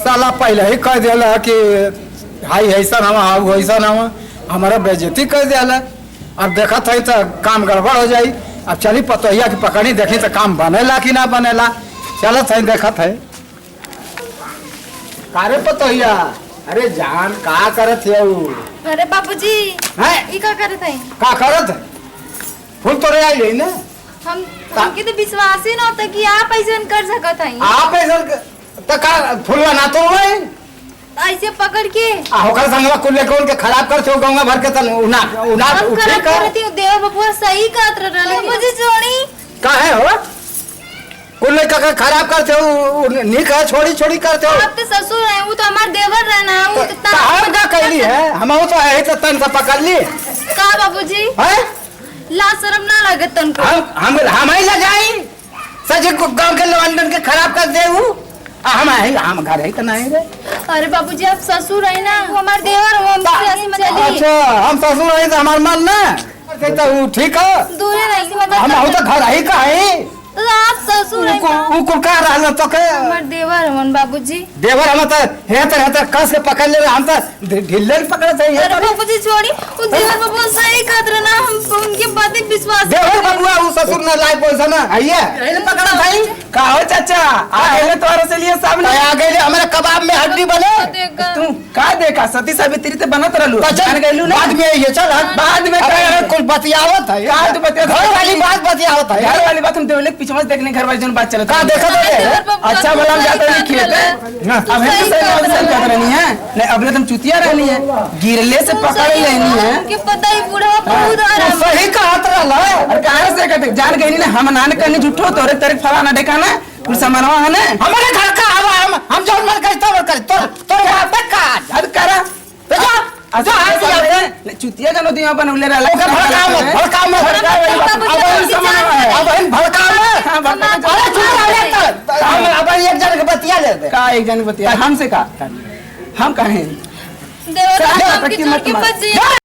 साला पहले ही कह दिया कि हाई ऐसा ना हाउ ऐसा ना हमारा बेइज्जती कर दिया। अब देखा था तो काम गड़बड़ हो जाई। अब चली पतोहिया की पकड़ी देखी तो काम बनेला कि ना बनेला। चलो था देखा था कारे पतोहिया। अरे जान का करत है? अरे बाबूजी ई का करत है? का करत है? फूल तोड़े आई ना। हमके तो विश्वास ही ना होता कि आप ऐसा कर सकत हैं। आप ऐसा तो का फूलवा ना तोड़े ऐसे पकड़ के होकर संगवा कुल्ले कौन के खराब कर छो गंगा भर के तन उना खराब करती हूं। देव बबुआ सही कहत रहले मुझे छोड़ी काहे हो कुल्ले का खराब करते हो निक है छोड़ी छोड़ी करते हो। आप तो ससुर है वो तो हमार देवर रहना वो तो हम का कहली है हम तो है तो तन से पकड़ ली का बाबूजी है ला शर्म ना लगे तनको। हम ही ले जाई सजे को गांव के लवंडन के खराब कर देऊ हम घर है ना रे। अरे बाबूजी आप ससुर है ना वो हमार देवर वो हमसे ऐसे मत चली। अच्छा हम ससुर है तो हमार मन ना तो ठीक है दूर नहीं मत हम तो घर ही का है तो आप ससुर है उ को का रहल तो के हमार देवर हमन बाबूजी। देवर हम तो हेतर कस के पकड़ ले हम तो ढिल्ले पकड़ते हैं। अरे बाबूजी छोड़ी वो देवर बबुआ सही कहत रहे ना हम उनके बात पे विश्वास देवर बबुआ उ ससुर ना लाए पैसा ना आइए पहले पकड़ा भाई का हो चाचा आगे तोरे से लिए सामने आ गए हमारे कबाब में हड्डी बने। तू का देखा सती सावित्री ते बनत रहलू जान गइलू ना बाद में ये चल बाद में कुछ बतियावत है का तू बतिया घर वाली बात बतियावत है। घर वाली बात हम देवले पीछे मत देखने घर वाली जन बात चलत का देखा तो अच्छा भला हम जाते नहीं खेत अब हम तो सही बात सही बात रहनी है नहीं अब तुम चुतिया रहनी है गिरले से पकड़ लेनी है के पता ही बूढ़ा बहुत आराम सही कहत रहल और कहां से कहते जान गई नहीं हम नान करने झूठो तोरे तेरे फलाना देखा कुछ सामानवा है ना हमारे घर का हवा हम जो मन करता वो कर तोर बात का हद करा अच्छा है चुतिया का नदिया बनवले रहला भड़का में अब हम भड़का में अरे चुप रह हम अब एक जन के बतिया लेते का एक जन बतिया हमसे का हम कहें देवर आपकी छोड़ के बच्चे